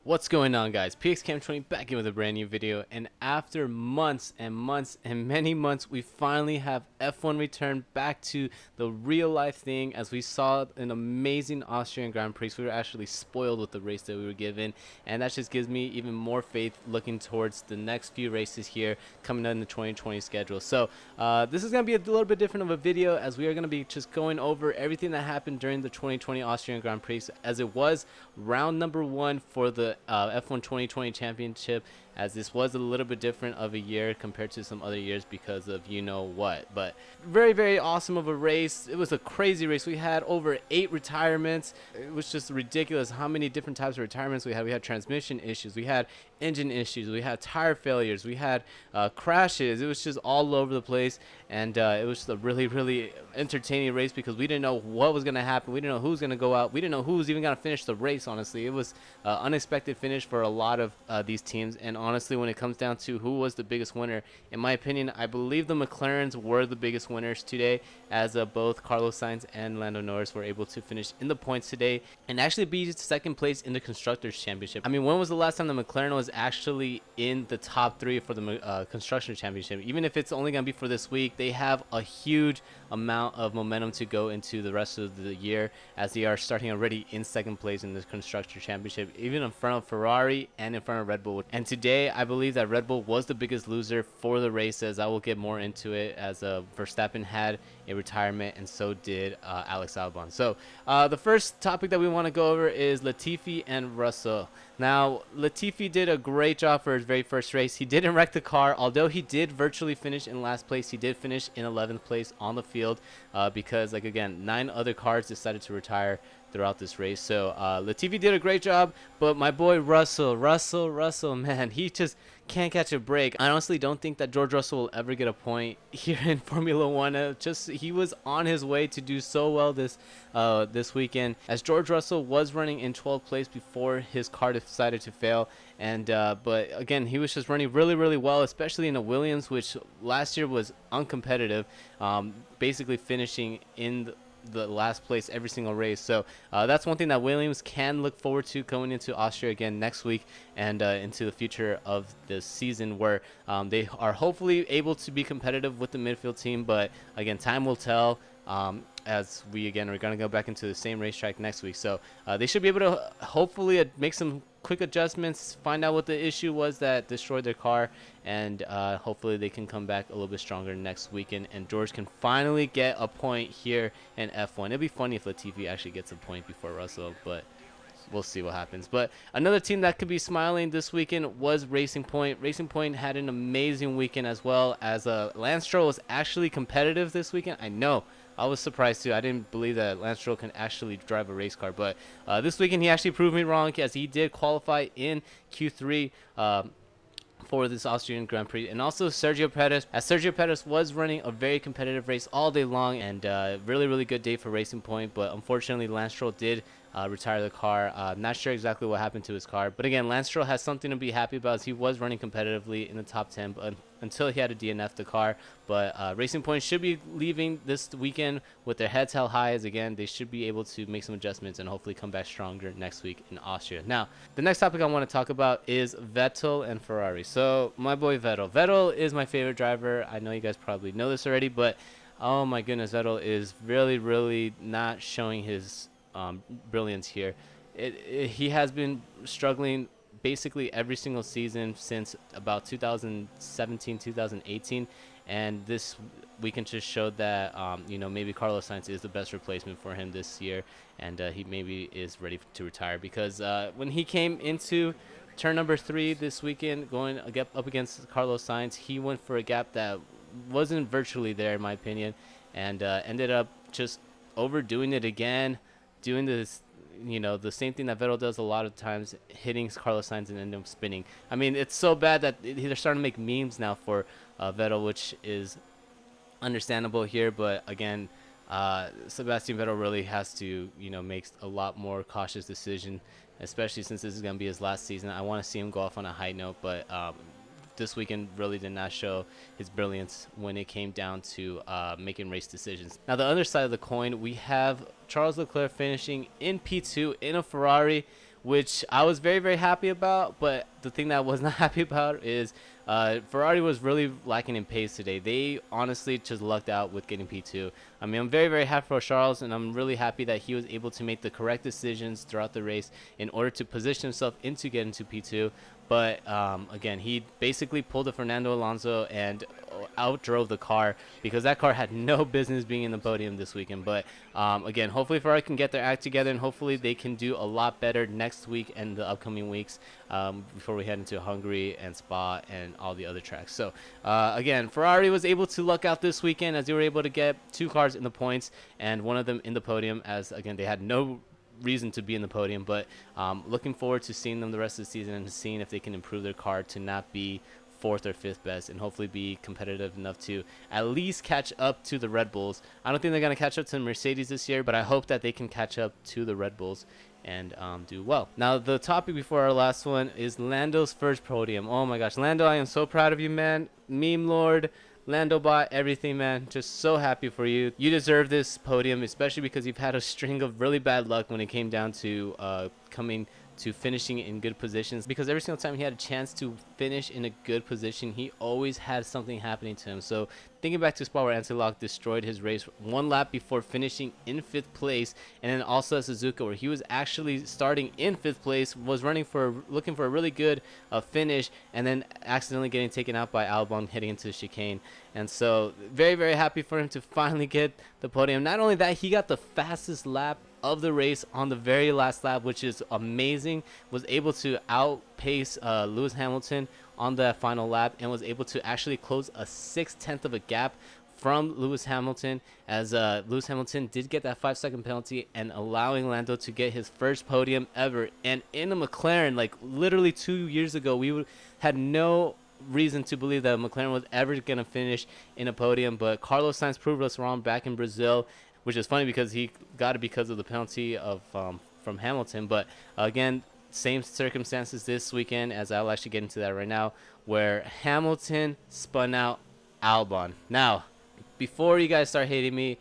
What's going on, guys? PXCam20 back in with a brand new video, and after months and months and many months, we finally have F1 return back to the real life thing. As we saw an amazing Austrian Grand Prix, we were actually spoiled with the race that we were given, and that just gives me even more faith looking towards the next few races here coming out in the 2020 schedule. So this is going to be a little bit different of a video, as we are going to be just going over everything that happened during the 2020 Austrian Grand Prix, as it was round number 1 for the F1 2020 championship, as this was a little bit different of a year compared to some other years because of you know what. But very awesome of a race. It was a crazy race. We had over 8 retirements. It was just ridiculous how many different types of retirements we had. We had transmission issues, we had engine issues, we had tire failures, we had crashes. It was just all over the place, and it was just a really entertaining race because we didn't know what was going to happen. We didn't know who was going to go out. We didn't know who was even going to finish the race. Honestly, it was unexpected finish for a lot of these teams. And honestly, when it comes down to who was the biggest winner, in my opinion, I believe the McLarens were the biggest winners today, as both Carlos Sainz and Lando Norris were able to finish in the points today and actually be second place in the Constructors Championship. I mean, when was the last time the McLaren was actually in the top 3 for the Constructors Championship? Even if it's only going to be for this week, they have a huge amount of momentum to go into the rest of the year, as they are starting already in second place in the Constructor Championship, even in front of Ferrari and in front of Red Bull. And today I believe that Red Bull was the biggest loser for the race, as I will get more into it, as Verstappen had a retirement and so did Alex Albon. So the first topic that we want to go over is Latifi and Russell. Now, Latifi did a great job for his very first race. He didn't wreck the car, although he did virtually finish in last place. He did finish in 11th place on the field because, like, again, 9 other cars decided to retire throughout this race. So Latifi did a great job, but my boy Russell, man, he just can't catch a break. I honestly don't think that George Russell will ever get a point here in Formula One. He was on his way to do so well this weekend, as George Russell was running in 12th place before his car decided to fail. And but again, he was just running really well, especially in a Williams, which last year was uncompetitive, basically finishing in the last place every single race. So that's one thing that Williams can look forward to going into Austria again next week and into the future of the season, where they are hopefully able to be competitive with the midfield team. But again, time will tell, as we again are going to go back into the same racetrack next week. So they should be able to hopefully make some quick adjustments, find out what the issue was that destroyed their car, and hopefully they can come back a little bit stronger next weekend, and George can finally get a point here in F1. It'd be funny if Latifi actually gets a point before Russell, but we'll see what happens. But another team that could be smiling this weekend was Racing Point. Racing Point had an amazing weekend, as well as Lance Stroll was actually competitive this weekend. I know, I was surprised too. I didn't believe that Lance Stroll can actually drive a race car, but this weekend he actually proved me wrong, as he did qualify in Q3 for this Austrian Grand Prix. And also Sergio Perez, as Sergio Perez was running a very competitive race all day long, and really good day for Racing Point. But unfortunately, Lance Stroll did retire the car. Not sure exactly what happened to his car, but again, Lance Stroll has something to be happy about, as he was running competitively in the top 10, but until he had to DNF the car. But Racing Point should be leaving this weekend with their heads held high, as again, they should be able to make some adjustments and hopefully come back stronger next week in Austria. Now, the next topic I want to talk about is Vettel and Ferrari. So my boy Vettel is my favorite driver. I know you guys probably know this already, but oh my goodness, Vettel is really not showing his brilliance here. He has been struggling basically every single season since about 2017, 2018, and this weekend just showed that maybe Carlos Sainz is the best replacement for him this year, and he maybe is ready to retire, because when he came into turn number 3 this weekend, going up against Carlos Sainz, he went for a gap that wasn't virtually there, in my opinion, and ended up just overdoing it again, doing this, the same thing that Vettel does a lot of times, hitting Carlos Sainz and ending up spinning. I mean, it's so bad that they're starting to make memes now for Vettel, which is understandable here. But again, Sebastian Vettel really has to, make a lot more cautious decision, especially since this is going to be his last season. I want to see him go off on a high note, but this weekend really did not show his brilliance when it came down to making race decisions. Now, the other side of the coin, we have Charles Leclair finishing in P2 in a Ferrari, which I was very, very happy about. But the thing that I was not happy about is Ferrari was really lacking in pace today. They honestly just lucked out with getting P2. I mean, I'm very, very happy for Charles, and I'm really happy that he was able to make the correct decisions throughout the race in order to position himself into getting to P2. But again, he basically pulled a Fernando Alonso and outdrove the car, because that car had no business being in the podium this weekend. But again, hopefully Ferrari can get their act together, and hopefully they can do a lot better next week and the upcoming weeks before we head into Hungary and Spa and all the other tracks. So again, Ferrari was able to luck out this weekend, as they were able to get 2 cars in the points and one of them in the podium, as again they had no reason to be in the podium. But looking forward to seeing them the rest of the season and seeing if they can improve their car to not be 4th or 5th best, and hopefully be competitive enough to at least catch up to the Red Bulls. I don't think they're going to catch up to the Mercedes this year, but I hope that they can catch up to the Red Bulls and do well. Now, the topic before our last one is Lando's first podium. Oh my gosh, Lando, I am so proud of you, man. Meme Lord, Lando bot, everything, man. Just so happy for you. You deserve this podium, especially because you've had a string of really bad luck when it came down to coming to finishing in good positions, because every single time he had a chance to finish in a good position, he always had something happening to him. So thinking back to Spa, where Anti-Lock destroyed his race 1 lap before finishing in 5th place, and then also at Suzuka, where he was actually starting in 5th place, was looking for a really good finish, and then accidentally getting taken out by Albon heading into the chicane. And so very, very happy for him to finally get the podium. Not only that, he got the fastest lap of the race on the very last lap, which is amazing. Was able to outpace Lewis Hamilton on that final lap, and was able to actually close a 6/10 of a gap from Lewis Hamilton, as Lewis Hamilton did get that 5-second penalty, and allowing Lando to get his first podium ever. And in a McLaren, like literally 2 years ago, we had no reason to believe that McLaren was ever going to finish in a podium, but Carlos Sainz proved us wrong back in Brazil, which is funny because he got it because of the penalty of from Hamilton. But again, same circumstances this weekend, as I'll actually get into that right now, where Hamilton spun out Albon. Now, before you guys start hating me,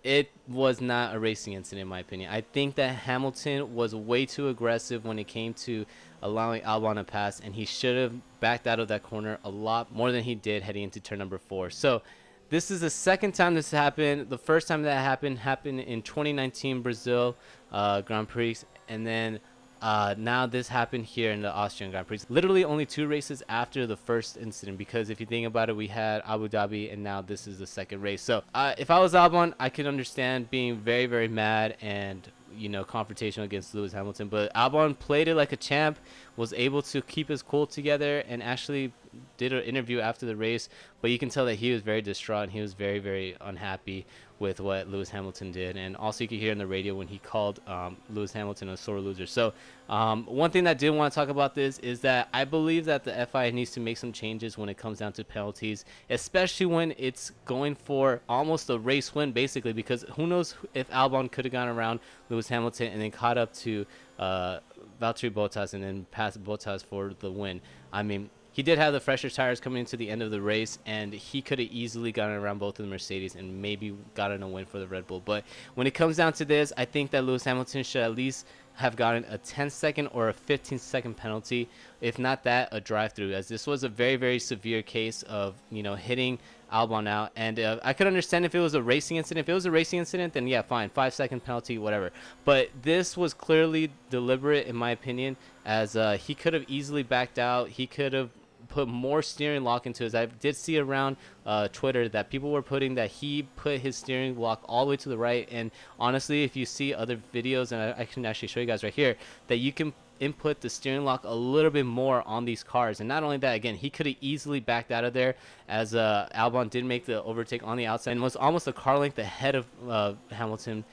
it was not a racing incident in my opinion. I think that Hamilton was way too aggressive when it came to allowing Albon to pass, and he should have backed out of that corner a lot more than he did heading into turn number 4. So this is the second time this happened. The first time that happened in 2019 Brazil Grand Prix, and then now this happened here in the Austrian Grand Prix. Literally only 2 races after the first incident, because if you think about it, we had Abu Dhabi, and now this is the second race. So if I was Albon, I could understand being very, very mad and confrontational against Lewis Hamilton. But Albon played it like a champ, was able to keep his cool together, and actually did an interview after the race. But you can tell that he was very distraught, and he was very, very unhappy with what Lewis Hamilton did. And also you could hear on the radio when he called Lewis Hamilton a sore loser. So one thing that I did want to talk about this is that I believe that the FIA needs to make some changes when it comes down to penalties, especially when it's going for almost a race win, basically, because who knows if Albon could have gone around Lewis Hamilton and then caught up to Valtteri Bottas and then passed Bottas for the win. I mean, he did have the fresher tires coming into the end of the race, and he could have easily gotten around both of the Mercedes and maybe gotten a win for the Red Bull. But when it comes down to this, I think that Lewis Hamilton should at least have gotten a 10-second or a 15-second penalty, if not that, a drive-through, as this was a very, very severe case of hitting Albon out. And I could understand if it was a racing incident. If it was a racing incident, then yeah, fine, 5-second penalty, whatever. But this was clearly deliberate, in my opinion, as he could have easily backed out. He could have put more steering lock into his. I did see around Twitter that people were putting that he put his steering lock all the way to the right. And honestly, if you see other videos, and I can actually show you guys right here, that you can input the steering lock a little bit more on these cars. And not only that, again, he could have easily backed out of there, as Albon did make the overtake on the outside and was almost a car length ahead of Hamilton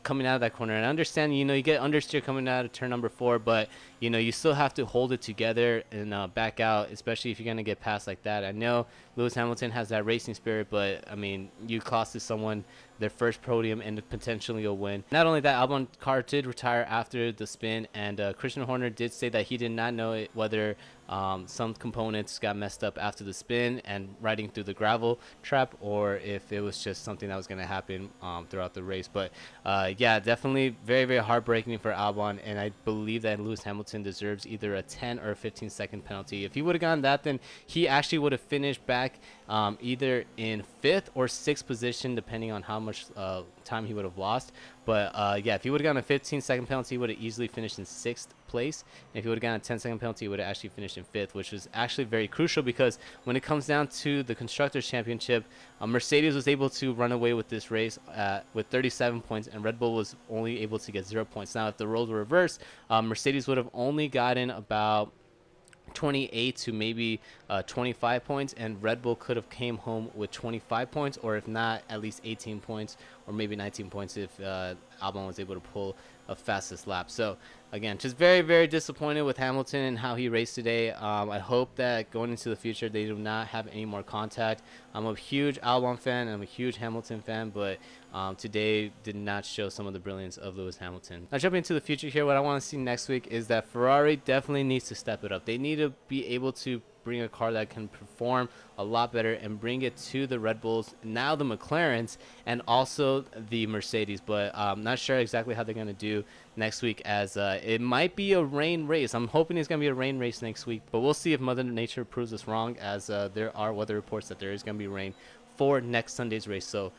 coming out of that corner. And I understand, you get understeer coming out of turn number 4, but you still have to hold it together and back out, especially if you're going to get past like that. I know Lewis Hamilton has that racing spirit, but I mean, you costed someone their first podium and potentially a win. Not only that, Albon car did retire after the spin, and Christian Horner did say that he did not know whether some components got messed up after the spin and riding through the gravel trap, or if it was just something that was going to happen throughout the race. But yeah, definitely very, very heartbreaking for Albon, and I believe that Lewis Hamilton deserves either a 10 or a 15-second penalty. If he would have gotten that, then he actually would have finished back either in 5th or 6th position, depending on how much time he would have lost. But yeah, if he would have gotten a 15-second penalty, he would have easily finished in 6th place. And if he would have gotten a 10-second penalty, he would have actually finished in 5th, which was actually very crucial, because when it comes down to the Constructors' Championship, Mercedes was able to run away with this race with 37 points, and Red Bull was only able to get 0 points. Now, if the roles were reversed, Mercedes would have only gotten about 28 to maybe 25 points, and Red Bull could have came home with 25 points, or if not, at least 18 points, or maybe 19 points if Albon was able to pull a fastest lap. So again, just very, very disappointed with Hamilton and how he raced today. I hope that going into the future they do not have any more contact. I'm a huge Albon fan, I'm a huge Hamilton fan, but today did not show some of the brilliance of Lewis Hamilton. Now, jumping into the future here, what I want to see next week is that Ferrari definitely needs to step it up. They need to be able to bring a car that can perform a lot better and bring it to the Red Bulls, now the McLarens, and also the Mercedes. But I'm not sure exactly how they're going to do next week, as it might be a rain race. I'm hoping it's going to be a rain race next week, but we'll see if Mother Nature proves us wrong, as there are weather reports that there is going to be rain for next Sunday's race. So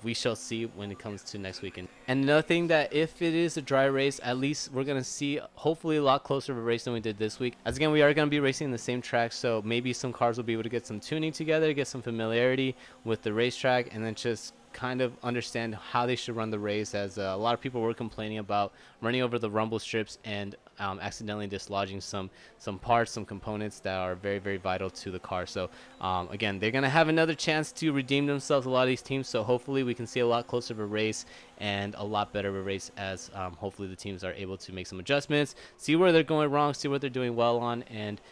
we shall see when it comes to next weekend. And another thing, that if it is a dry race, at least we're going to see hopefully a lot closer of a race than we did this week. As again, we are going to be racing in the same track, so maybe some cars will be able to get some tuning together, get some familiarity with the racetrack, and then just kind of understand how they should run the race, as a lot of people were complaining about running over the rumble strips and accidentally dislodging some parts, some components that are very, very vital to the car. So again, they're going to have another chance to redeem themselves, a lot of these teams, so hopefully we can see a lot closer of a race and a lot better of a race, as hopefully the teams are able to make some adjustments, see where they're going wrong, see what they're doing well on, and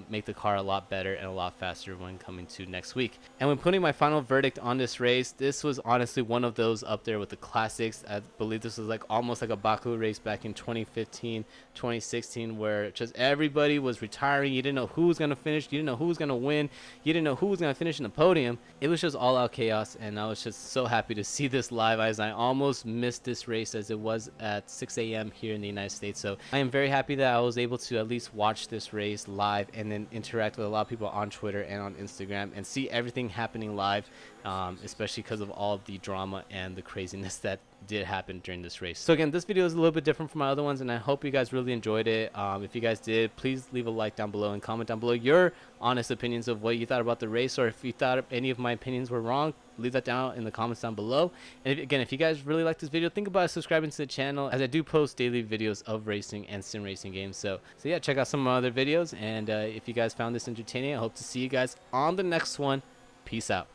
make the car a lot better and a lot faster when coming to next week. And when putting my final verdict on this race, this was honestly one of those up there with the classics. I believe this was like almost like a Baku race back in 2015, 2016, where just everybody was retiring. You didn't know who was going to finish, you didn't know who was going to win, you didn't know who was going to finish in the podium. It was just all out chaos, and I was just so happy to see this live, as I almost missed this race, as it was at 6 a.m. here in the United States. So I am very happy that I was able to at least watch this race live and then interact with a lot of people on Twitter and on Instagram and see everything happening live, especially because of all of the drama and the craziness that did happen during this race. So again, this video is a little bit different from my other ones, and I hope you guys really enjoyed it. If you guys did, please leave a like down below and comment down below your honest opinions of what you thought about the race, or if you thought any of my opinions were wrong, leave that down in the comments down below. And if you guys really like this video, think about subscribing to the channel, as I do post daily videos of racing and sim racing games. So yeah, check out some of my other videos, and if you guys found this entertaining, I hope to see you guys on the next one. Peace out.